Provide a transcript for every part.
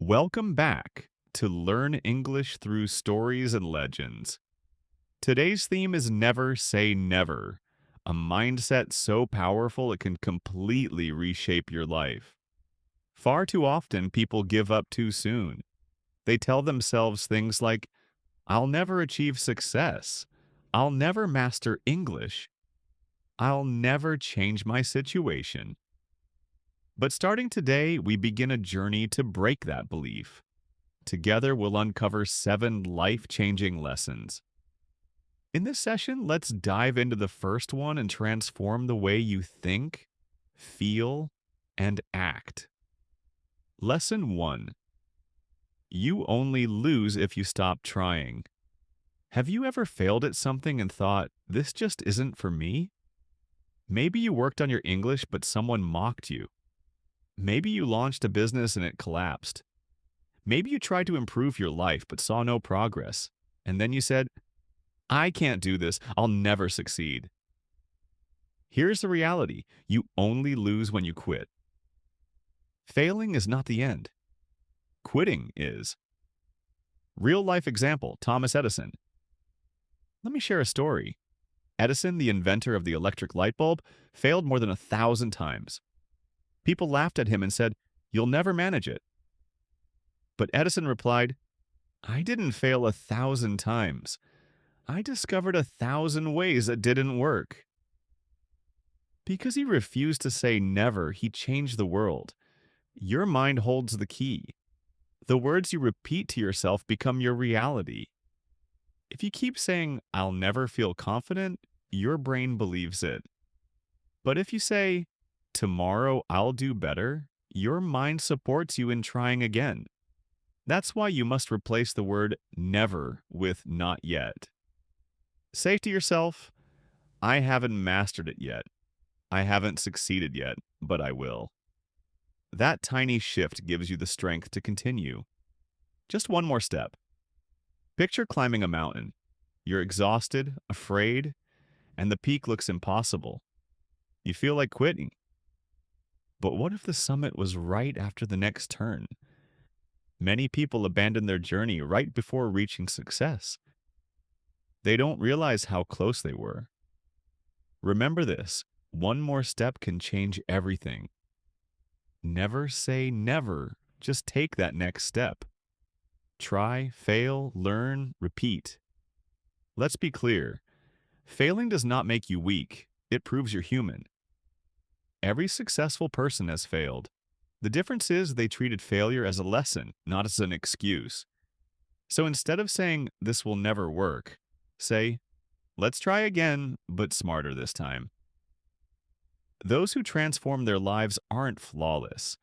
Welcome back to Learn English Through Stories and Legends. Today's theme is Never Say Never, a mindset so powerful it can completely reshape your life. Far too often, people give up too soon. They tell themselves things like, I'll never achieve success. I'll never master English. I'll never change my situation. But starting today, we begin a journey to break that belief. Together, we'll uncover 7 life changing lessons. In this session, let's dive into the first one and transform the way you think, feel, and act. Lesson 1. You only lose if you stop trying. Have you ever failed at something and thought, this just isn't for me? Maybe you worked on your English, but someone mocked you. Maybe you launched a business and it collapsed. Maybe you tried to improve your life but saw no progress, and then you said, I can't do this, I'll never succeed. Here's the reality, you only lose when you quit. Failing is not the end. Quitting is. Real life example, Thomas Edison. Let me share a story. Edison, the inventor of the electric light bulb, failed more than 1,000 times. People laughed at him and said, you'll never manage it. But Edison replied, I didn't fail 1,000 times. I discovered 1,000 ways that didn't work. Because he refused to say never, he changed the world. Your mind holds the key. The words you repeat to yourself become your reality. If you keep saying, I'll never feel confident, your brain believes it. But if you say, tomorrow I'll do better, your mind supports you in trying again. That's why you must replace the word never with not yet. Say to yourself, I haven't mastered it yet. I haven't succeeded yet, but I will. That tiny shift gives you the strength to continue. Just one more step. Picture climbing a mountain. You're exhausted, afraid, and the peak looks impossible. You feel like quitting. But what if the summit was right after the next turn? Many people abandon their journey right before reaching success. They don't realize how close they were. Remember this, one more step can change everything. Never say never, just take that next step. Try, fail, learn, repeat. Let's be clear, failing does not make you weak, it proves you're human. Every successful person has failed. The difference is they treated failure as a lesson, not as an excuse. So instead of saying, this will never work, say, let's try again, but smarter this time. Those who transform their lives aren't flawless.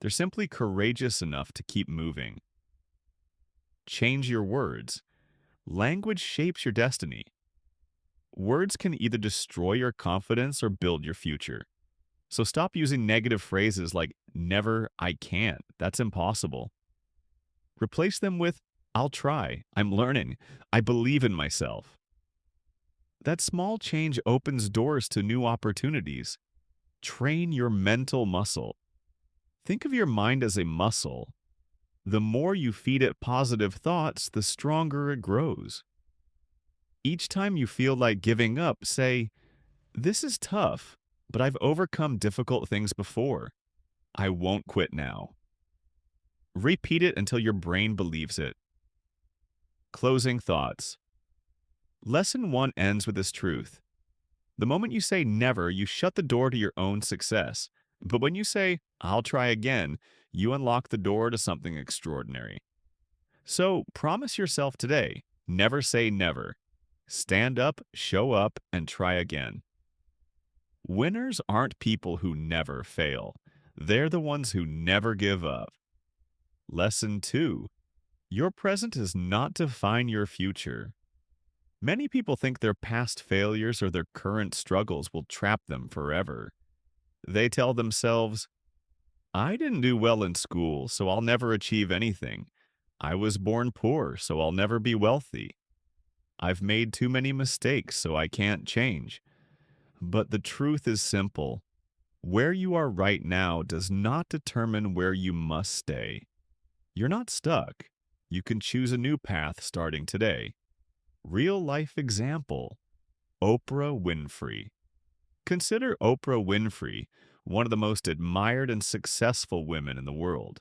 They're simply courageous enough to keep moving. Change your words. Language shapes your destiny. Words can either destroy your confidence or build your future. So stop using negative phrases like, never, I can't, that's impossible. Replace them with, I'll try, I'm learning, I believe in myself. That small change opens doors to new opportunities. Train your mental muscle. Think of your mind as a muscle. The more you feed it positive thoughts, the stronger it grows. Each time you feel like giving up, say, this is tough, but I've overcome difficult things before. I won't quit now. Repeat it until your brain believes it. Closing thoughts. Lesson 1 ends with this truth. The moment you say never, you shut the door to your own success. But when you say, I'll try again, you unlock the door to something extraordinary. So promise yourself today, never say never. Stand up, show up, and try again. Winners aren't people who never fail. They're the ones who never give up. Lesson 2. Your present does not define your future. Many people think their past failures or their current struggles will trap them forever. They tell themselves, I didn't do well in school, so I'll never achieve anything. I was born poor, so I'll never be wealthy. I've made too many mistakes, so I can't change. But the truth is simple. Where you are right now does not determine where you must stay. You're not stuck. You can choose a new path starting today. Real life example: Oprah Winfrey. Consider Oprah Winfrey one of the most admired and successful women in the world.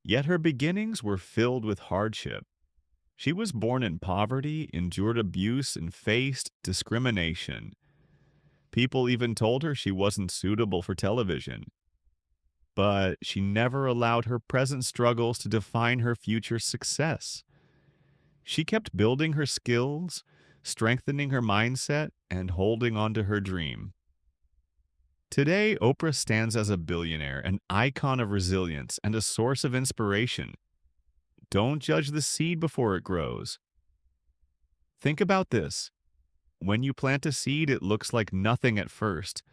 Yet her beginnings were filled with hardship. She was born in poverty, endured abuse, and faced discrimination. People even told her she wasn't suitable for television. But she never allowed her present struggles to define her future success. She kept building her skills, strengthening her mindset, and holding on to her dream. Today, Oprah stands as a billionaire, an icon of resilience, and a source of inspiration. Don't judge the seed before it grows. Think about this. When you plant a seed, it looks like nothing at first: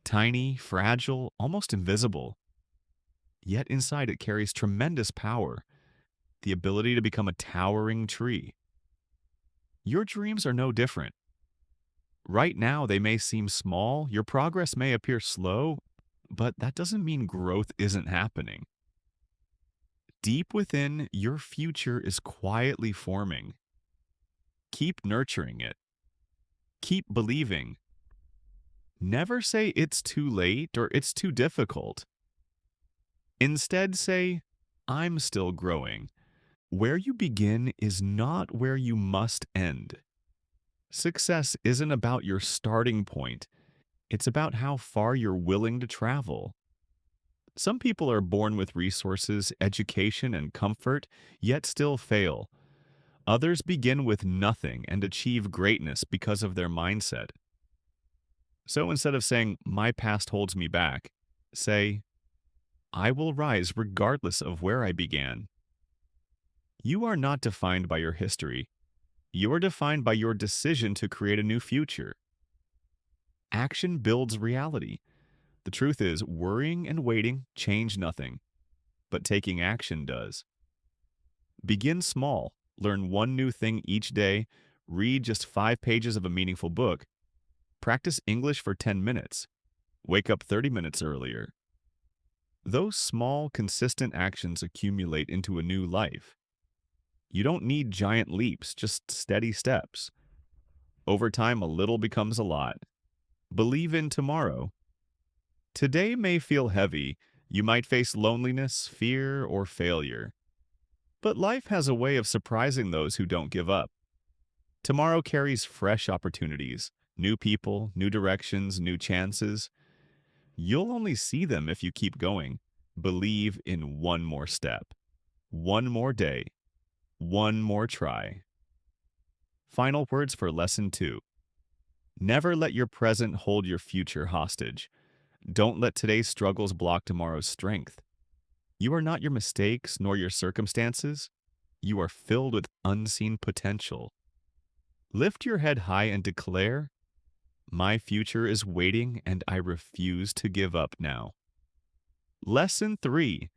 tiny, fragile, almost invisible. Yet inside it carries tremendous power, the ability to become a towering tree. Your dreams are no different. Right now, they may seem small, your progress may appear slow, but that doesn't mean growth isn't happening. Deep within, your future is quietly forming. Keep nurturing it. Keep believing. Never say it's too late or it's too difficult. Instead, say, I'm still growing. Where you begin is not where you must end. Success isn't about your starting point, it's about how far you're willing to travel. Some people are born with resources, education, and comfort, yet still fail. Others begin with nothing and achieve greatness because of their mindset. So instead of saying, my past holds me back, say, I will rise regardless of where I began. You are not defined by your history. You are defined by your decision to create a new future. Action builds reality. The truth is, worrying and waiting change nothing, but taking action does. Begin small, learn one new thing each day, read just 5 pages of a meaningful book, practice English for 10 minutes, wake up 30 minutes earlier. Those small, consistent actions accumulate into a new life. You don't need giant leaps, just steady steps. Over time, a little becomes a lot. Believe in tomorrow. Today may feel heavy. You might face loneliness, fear, or failure. But life has a way of surprising those who don't give up. Tomorrow carries fresh opportunities, new people, new directions, new chances. You'll only see them if you keep going. Believe in one more step, one more day, one more try. Final words for Lesson 2. Never let your present hold your future hostage. Don't let today's struggles block tomorrow's strength. You are not your mistakes nor your circumstances. You are filled with unseen potential. Lift your head high and declare, my future is waiting and I refuse to give up now. Lesson 3.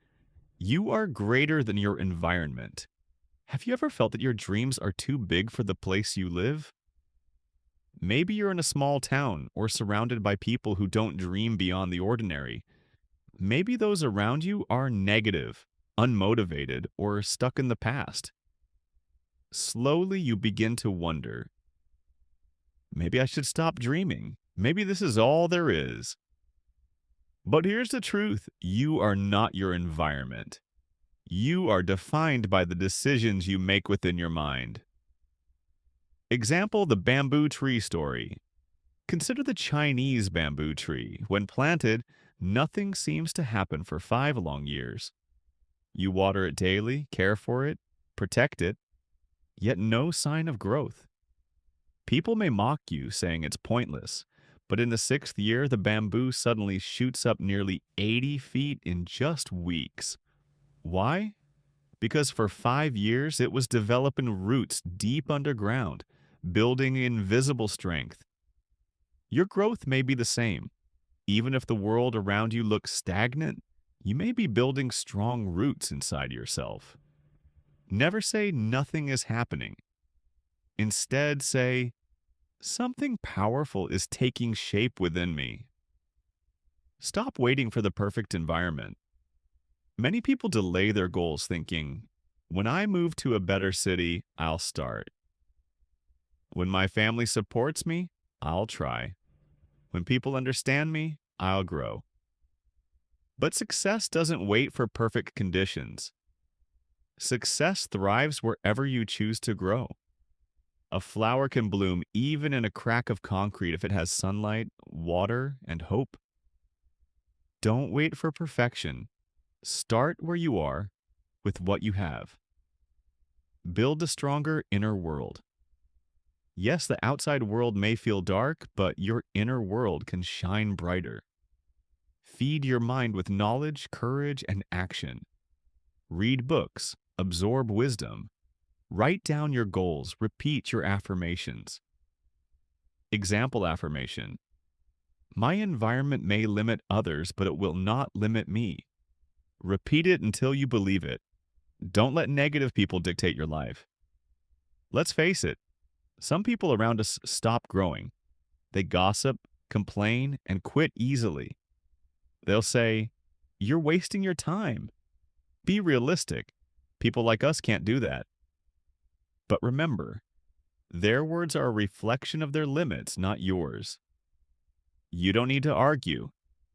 You are greater than your environment. Have you ever felt that your dreams are too big for the place you live? Maybe you're in a small town or surrounded by people who don't dream beyond the ordinary. Maybe those around you are negative, unmotivated, or stuck in the past. Slowly you begin to wonder, maybe I should stop dreaming. Maybe this is all there is. But here's the truth. You are not your environment. You are defined by the decisions you make within your mind. Example, the bamboo tree story. Consider the Chinese bamboo tree. When planted, nothing seems to happen for 5 long years. You water it daily, care for it, protect it, yet no sign of growth. People may mock you, saying it's pointless, but in the 6th year, the bamboo suddenly shoots up nearly 80 feet in just weeks. Why? Because for 5 years, it was developing roots deep underground, building invisible strength. Your growth may be the same. Even if the world around you looks stagnant, you may be building strong roots inside yourself. Never say nothing is happening. Instead, say, something powerful is taking shape within me. Stop waiting for the perfect environment. Many people delay their goals thinking, when I move to a better city, I'll start. When my family supports me, I'll try. When people understand me, I'll grow. But success doesn't wait for perfect conditions. Success thrives wherever you choose to grow. A flower can bloom even in a crack of concrete if it has sunlight, water, and hope. Don't wait for perfection. Start where you are with what you have. Build a stronger inner world. Yes, the outside world may feel dark, but your inner world can shine brighter. Feed your mind with knowledge, courage, and action. Read books, absorb wisdom. Write down your goals, repeat your affirmations. Example affirmation: my environment may limit others, but it will not limit me. Repeat it until you believe it. Don't let negative people dictate your life. Let's face it, some people around us stop growing. They gossip, complain, and quit easily. They'll say, "You're wasting your time." Be realistic. People like us can't do that. But remember, their words are a reflection of their limits, not yours. You don't need to argue.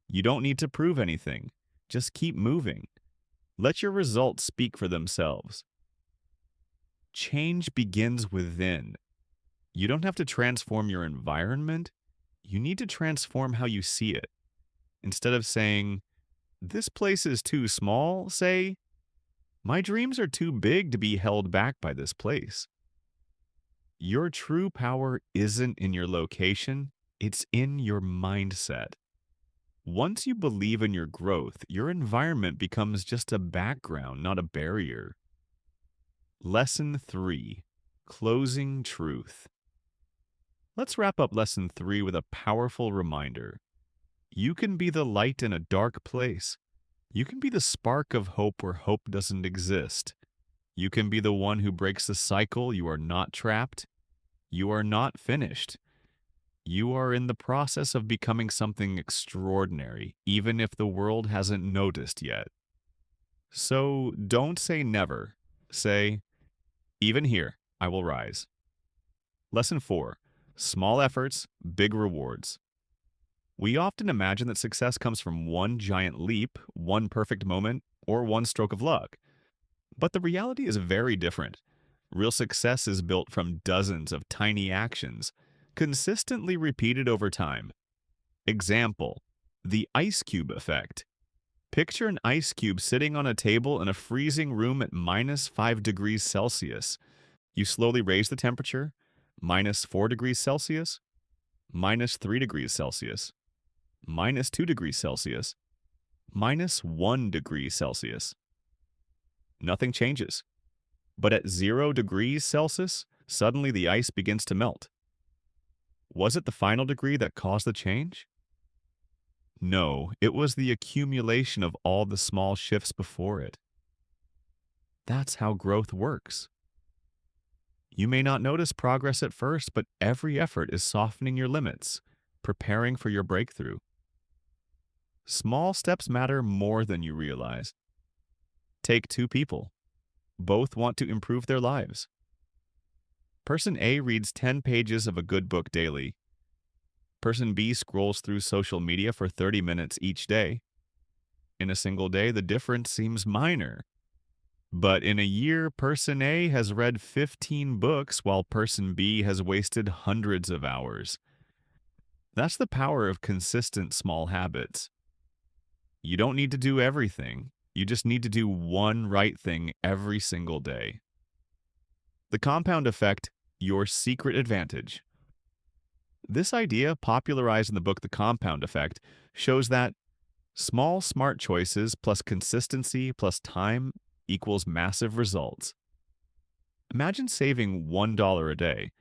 You don't need to prove anything. Just keep moving. Let your results speak for themselves. Change begins within. You don't have to transform your environment. You need to transform how you see it. Instead of saying, "This place is too small," say, "My dreams are too big to be held back by this place." Your true power isn't in your location, it's in your mindset. Once you believe in your growth, your environment becomes just a background, not a barrier. Lesson 3: Closing Truth. Let's wrap up Lesson 3 with a powerful reminder. You can be the light in a dark place. You can be the spark of hope where hope doesn't exist. You can be the one who breaks the cycle. You are not trapped. You are not finished. You are in the process of becoming something extraordinary, even if the world hasn't noticed yet. So don't say never. Say, even here, I will rise. Lesson 4: Small efforts, big rewards. We often imagine that success comes from one giant leap, one perfect moment, or one stroke of luck. But the reality is very different. Real success is built from dozens of tiny actions, consistently repeated over time. Example: the ice cube effect. Picture an ice cube sitting on a table in a freezing room at -5 degrees Celsius. You slowly raise the temperature, -4 degrees Celsius, -3 degrees Celsius, -2 degrees Celsius, -1 degree Celsius. Nothing changes. But at 0 degrees Celsius, suddenly the ice begins to melt. Was it the final degree that caused the change? No, it was the accumulation of all the small shifts before it. That's how growth works. You may not notice progress at first, but every effort is softening your limits, preparing for your breakthrough. Small steps matter more than you realize. Take two people. Both want to improve their lives. Person A reads 10 pages of a good book daily. Person B scrolls through social media for 30 minutes each day. In a single day, the difference seems minor. But in a year, Person A has read 15 books while Person B has wasted hundreds of hours. That's the power of consistent small habits. You don't need to do everything. You just need to do one right thing every single day. The compound effect, your secret advantage. This idea, popularized in the book The Compound Effect, shows that small, smart choices plus consistency plus time equals massive results. Imagine saving $1 a day.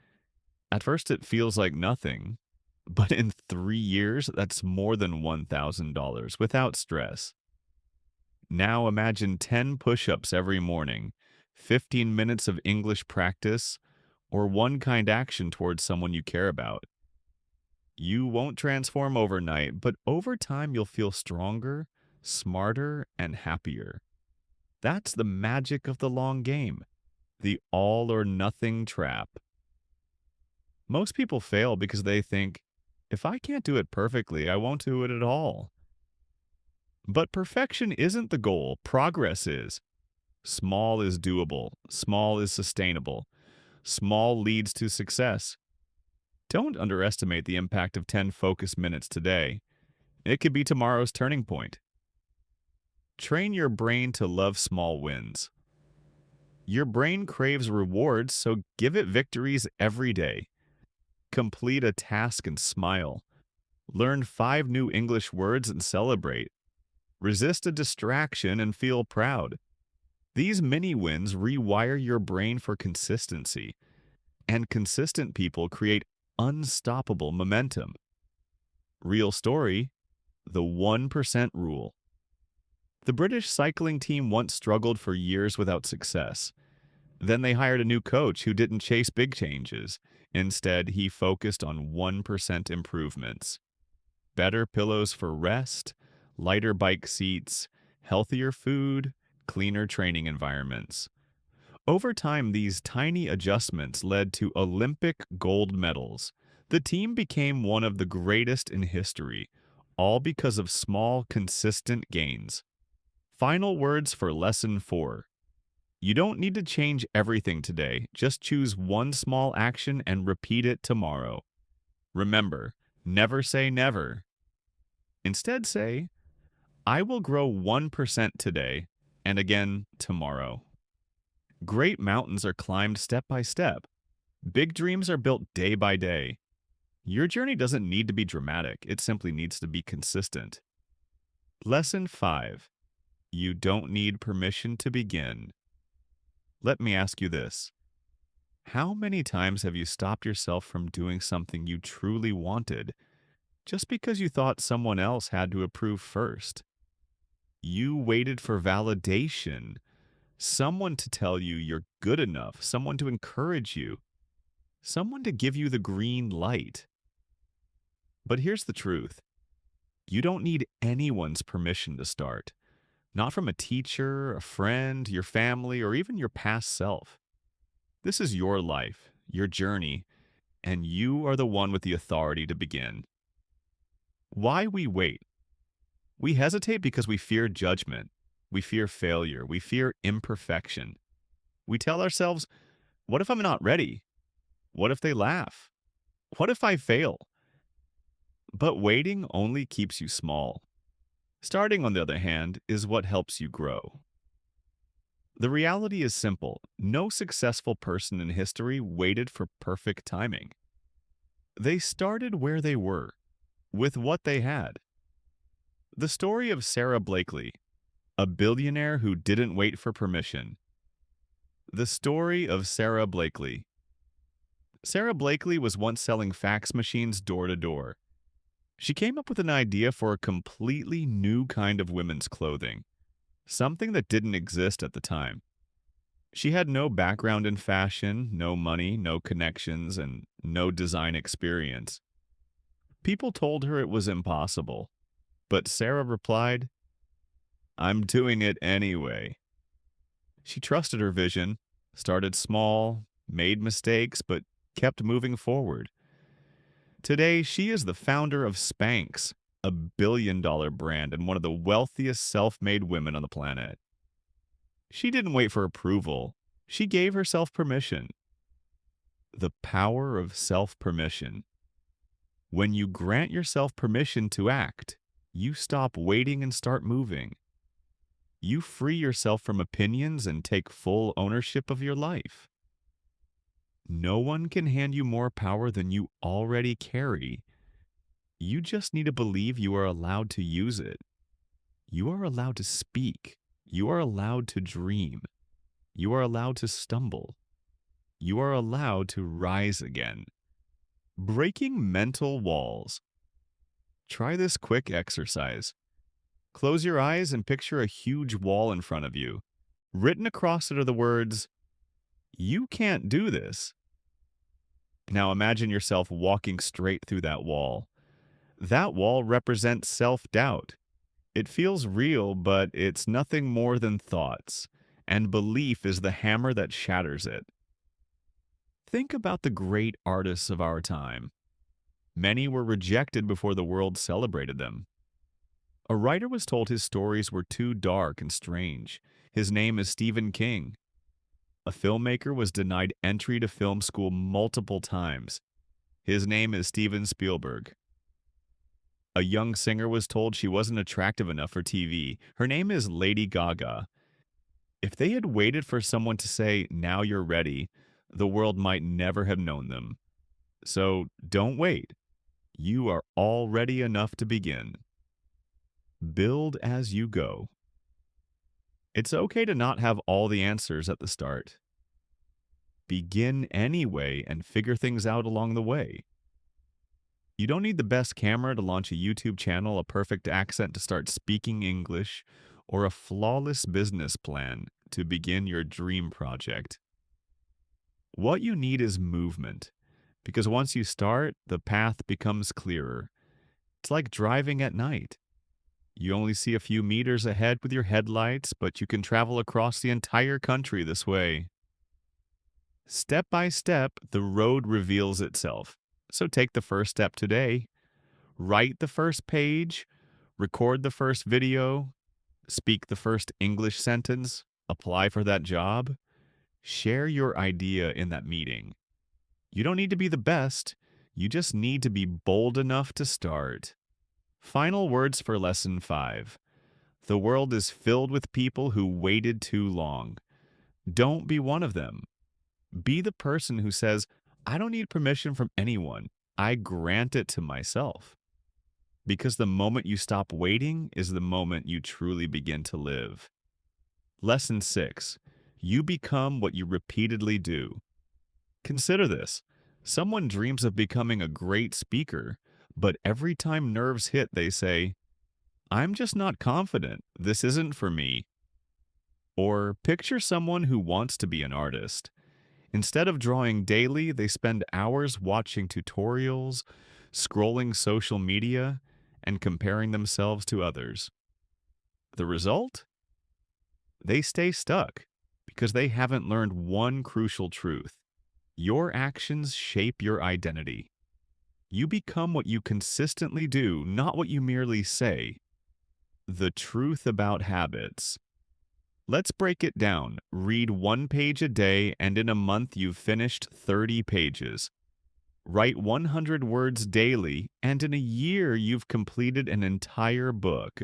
At first, it feels like nothing, but in 3 years, that's more than $1,000 without stress. Now imagine 10 push-ups every morning, 15 minutes of English practice, or one kind action towards someone you care about. You won't transform overnight, but over time you'll feel stronger, smarter, and happier. That's the magic of the long game, the all or nothing trap. Most people fail because they think, if I can't do it perfectly, I won't do it at all. But perfection isn't the goal, progress is. Small is doable, small is sustainable, small leads to success. Don't underestimate the impact of 10 focus minutes today. It could be tomorrow's turning point. Train your brain to love small wins. Your brain craves rewards, so give it victories every day. Complete a task and smile. Learn 5 new English words and celebrate. Resist a distraction and feel proud. These mini wins rewire your brain for consistency, and consistent people create unstoppable momentum. Real story, the 1% rule. The British cycling team once struggled for years without success. Then they hired a new coach who didn't chase big changes. Instead, he focused on 1% improvements. Better pillows for rest, lighter bike seats, healthier food, cleaner training environments. Over time, these tiny adjustments led to Olympic gold medals. The team became one of the greatest in history, all because of small, consistent gains. Final words for Lesson 4. You don't need to change everything today. Just choose one small action and repeat it tomorrow. Remember, never say never. Instead say, I will grow 1% today and again tomorrow. Great mountains are climbed step by step. Big dreams are built day by day. Your journey doesn't need to be dramatic. It simply needs to be consistent. Lesson 5. You don't need permission to begin. Let me ask you this. How many times have you stopped yourself from doing something you truly wanted just because you thought someone else had to approve first? You waited for validation, someone to tell you you're good enough, someone to encourage you, someone to give you the green light. But here's the truth. You don't need anyone's permission to start. Not from a teacher, a friend, your family, or even your past self. This is your life, your journey, and you are the one with the authority to begin. Why we wait? We hesitate because we fear judgment. We fear failure. We fear imperfection. We tell ourselves, what if I'm not ready? What if they laugh? What if I fail? But waiting only keeps you small. Starting, on the other hand, is what helps you grow. The reality is simple. No successful person in history waited for perfect timing. They started where they were, with what they had. The story of Sarah Blakely, a billionaire who didn't wait for permission. The story of Sarah Blakely. Sarah Blakely was once selling fax machines door to door. She came up with an idea for a completely new kind of women's clothing, something that didn't exist at the time. She had no background in fashion, no money, no connections, and no design experience. People told her it was impossible, but Sarah replied, I'm doing it anyway. She trusted her vision, started small, made mistakes, but kept moving forward. Today, she is the founder of Spanx, a billion-dollar brand and one of the wealthiest self-made women on the planet. She didn't wait for approval. She gave herself permission. The power of self-permission. When you grant yourself permission to act, you stop waiting and start moving. You free yourself from opinions and take full ownership of your life. No one can hand you more power than you already carry. You just need to believe you are allowed to use it. You are allowed to speak. You are allowed to dream. You are allowed to stumble. You are allowed to rise again. Breaking mental walls. Try this quick exercise. Close your eyes and picture a huge wall in front of you. Written across it are the words, "You can't do this." Now imagine yourself walking straight through that wall. That wall represents self-doubt. It feels real, but it's nothing more than thoughts, and belief is the hammer that shatters it. Think about the great artists of our time. Many were rejected before the world celebrated them. A writer was told his stories were too dark and strange. His name is Stephen King. A filmmaker was denied entry to film school multiple times. His name is Steven Spielberg. A young singer was told she wasn't attractive enough for TV. Her name is Lady Gaga. If they had waited for someone to say, "Now you're ready," the world might never have known them. So don't wait. You are already enough to begin. Build as you go. It's okay to not have all the answers at the start. Begin anyway and figure things out along the way. You don't need the best camera to launch a YouTube channel, a perfect accent to start speaking English, or a flawless business plan to begin your dream project. What you need is movement, because once you start, the path becomes clearer. It's like driving at night. You only see a few meters ahead with your headlights, but you can travel across the entire country this way. Step by step, the road reveals itself. So take the first step today. Write the first page, record the first video, speak the first English sentence, apply for that job. Share your idea in that meeting. You don't need to be the best, you just need to be bold enough to start. Final words for Lesson 5. The world is filled with people who waited too long. Don't be one of them. Be the person who says, "I don't need permission from anyone. I grant it to myself." Because the moment you stop waiting is the moment you truly begin to live. Lesson 6. You become what you repeatedly do. Consider this. Someone dreams of becoming a great speaker, but every time nerves hit, they say, "I'm just not confident. This isn't for me." Or picture someone who wants to be an artist. Instead of drawing daily, they spend hours watching tutorials, scrolling social media, and comparing themselves to others. The result? They stay stuck because they haven't learned one crucial truth. Your actions shape your identity. You become what you consistently do, not what you merely say. The truth about habits. Let's break it down. Read 1 page a day, and in a month you've finished 30 pages. Write 100 words daily, and in a year you've completed an entire book.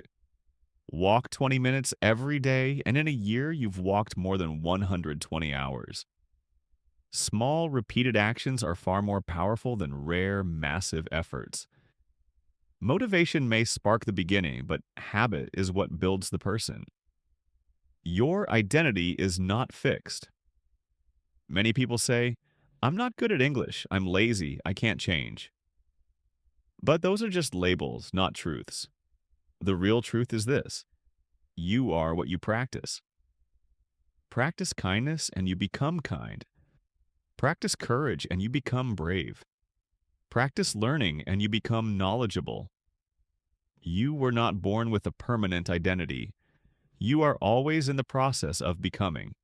Walk 20 minutes every day, and in a year you've walked more than 120 hours. Small, repeated actions are far more powerful than rare, massive efforts. Motivation may spark the beginning, but habit is what builds the person. Your identity is not fixed. Many people say, "I'm not good at English, I'm lazy, I can't change." But those are just labels, not truths. The real truth is this: you are what you practice. Practice kindness and you become kind. Practice courage and you become brave. Practice learning and you become knowledgeable. You were not born with a permanent identity. You are always in the process of becoming.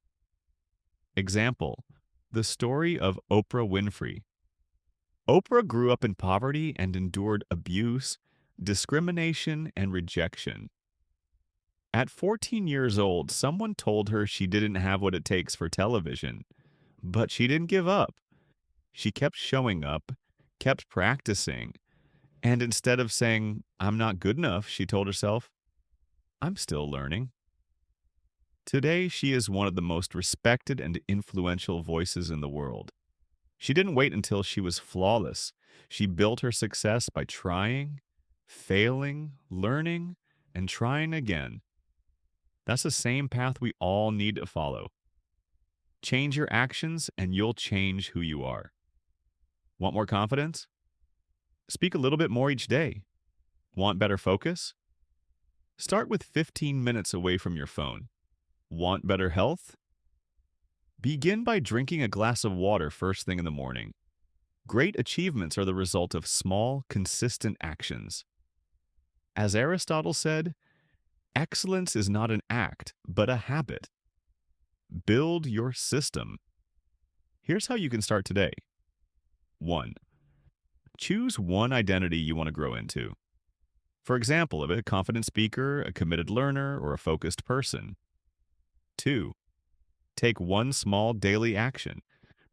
Example: the story of Oprah Winfrey. Oprah grew up in poverty and endured abuse, discrimination, and rejection. At 14 years old, someone told her she didn't have what it takes for television. But she didn't give up. She kept showing up, kept practicing, and instead of saying, "I'm not good enough," she told herself, "I'm still learning." Today, she is one of the most respected and influential voices in the world. She didn't wait until she was flawless. She built her success by trying, failing, learning, and trying again. That's the same path we all need to follow. Change your actions and you'll change who you are. Want more confidence? Speak a little bit more each day. Want better focus? Start with 15 minutes away from your phone. Want better health? Begin by drinking a glass of water first thing in the morning. Great achievements are the result of small, consistent actions. As Aristotle said, Excellence is not an act, but a habit. Build your system. Here's how you can start today. 1. Choose one identity you want to grow into. For example, a confident speaker, a committed learner, or a focused person. 2. Take one small daily action.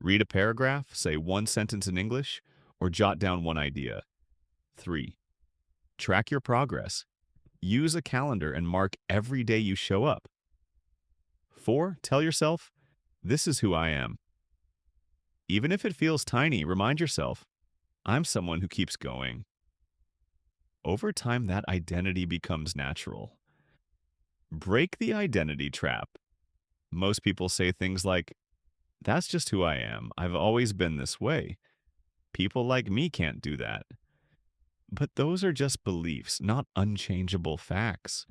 Read a paragraph, say one sentence in English, or jot down one idea. 3. Track your progress. Use a calendar and mark every day you show up. 4. Tell yourself, this is who I am. Even if it feels tiny, remind yourself, I'm someone who keeps going. Over time, that identity becomes natural. Break the identity trap. Most people say things like, that's just who I am. I've always been this way. People like me can't do that. But those are just beliefs, not unchangeable facts.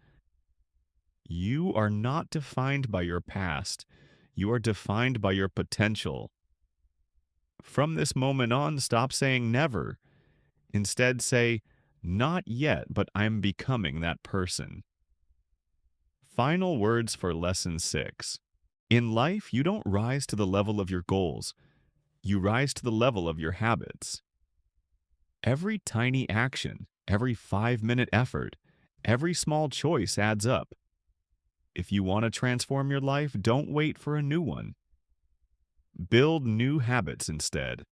You are not defined by your past. You are defined by your potential. From this moment on, stop saying never. Instead, say, not yet, but I'm becoming that person. Final words for Lesson 6. In life, you don't rise to the level of your goals. You rise to the level of your habits. Every tiny action, every 5-minute effort, every small choice adds up. If you want to transform your life, don't wait for a new one. Build new habits instead.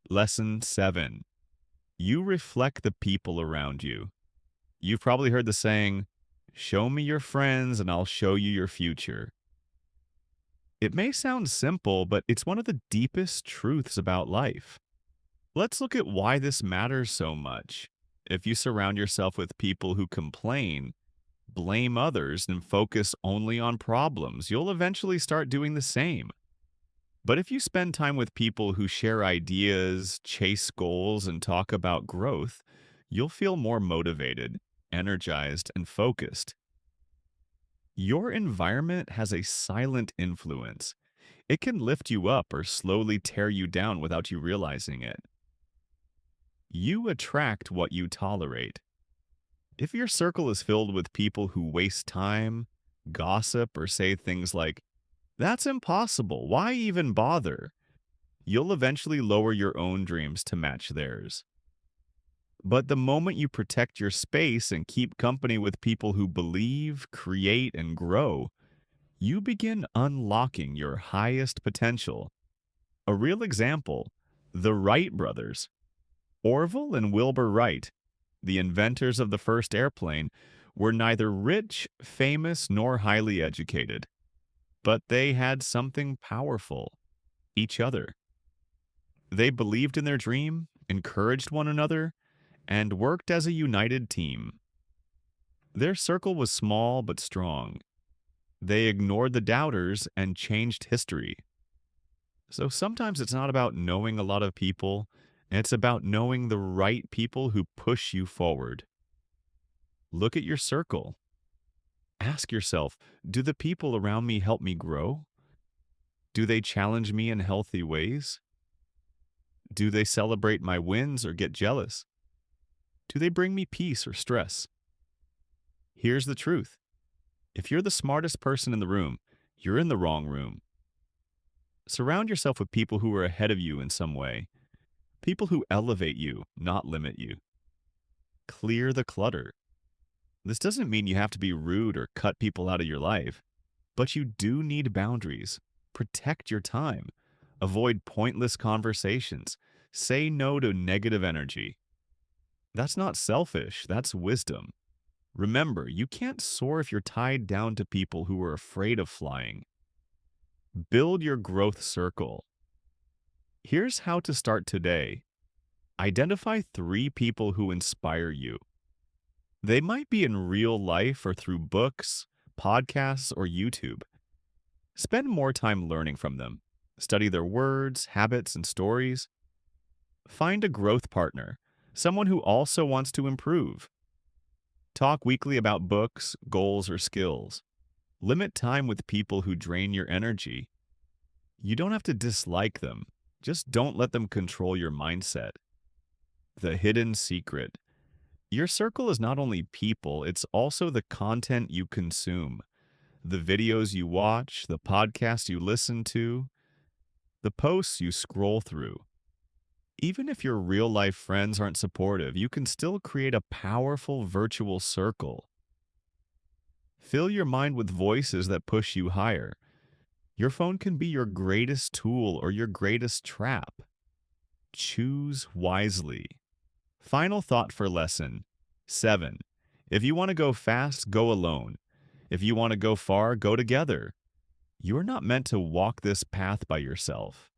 Lesson 7. You reflect the people around you. You've probably heard the saying, show me your friends and I'll show you your future. It may sound simple, but it's one of the deepest truths about life. Let's look at why this matters so much. If you surround yourself with people who complain, blame others, and focus only on problems, you'll eventually start doing the same. But if you spend time with people who share ideas, chase goals, and talk about growth, you'll feel more motivated, energized, and focused. Your environment has a silent influence. It can lift you up or slowly tear you down without you realizing it. You attract what you tolerate. If your circle is filled with people who waste time, gossip, or say things like, that's impossible, why even bother? You'll eventually lower your own dreams to match theirs. But the moment you protect your space and keep company with people who believe, create, and grow, you begin unlocking your highest potential. A real example, the Wright brothers. Orville and Wilbur Wright, the inventors of the first airplane, were neither rich, famous, nor highly educated. But they had something powerful, each other. They believed in their dream, encouraged one another, and worked as a united team. Their circle was small but strong. They ignored the doubters and changed history. So sometimes it's not about knowing a lot of people, it's about knowing the right people who push you forward. Look at your circle. Ask yourself, do the people around me help me grow? Do they challenge me in healthy ways? Do they celebrate my wins or get jealous? Do they bring me peace or stress? Here's the truth. If you're the smartest person in the room, you're in the wrong room. Surround yourself with people who are ahead of you in some way. People who elevate you, not limit you. Clear the clutter. This doesn't mean you have to be rude or cut people out of your life, but you do need boundaries. Protect your time. Avoid pointless conversations. Say no to negative energy. That's not selfish, that's wisdom. Remember, you can't soar if you're tied down to people who are afraid of flying. Build your growth circle. Here's how to start today. Identify 3 people who inspire you. They might be in real life or through books, podcasts, or YouTube. Spend more time learning from them. Study their words, habits, and stories. Find a growth partner, someone who also wants to improve. Talk weekly about books, goals, or skills. Limit time with people who drain your energy. You don't have to dislike them. Just don't let them control your mindset. The hidden secret. Your circle is not only people, it's also the content you consume, the videos you watch, the podcasts you listen to, the posts you scroll through. Even if your real life friends aren't supportive, you can still create a powerful virtual circle. Fill your mind with voices that push you higher. Your phone can be your greatest tool or your greatest trap. Choose wisely. Final thought for lesson 7. If you want to go fast, go alone. If you want to go far, go together. You're not meant to walk this path by yourself.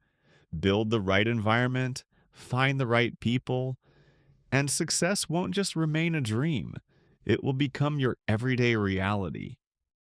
Build the right environment, find the right people, and success won't just remain a dream. It will become your everyday reality.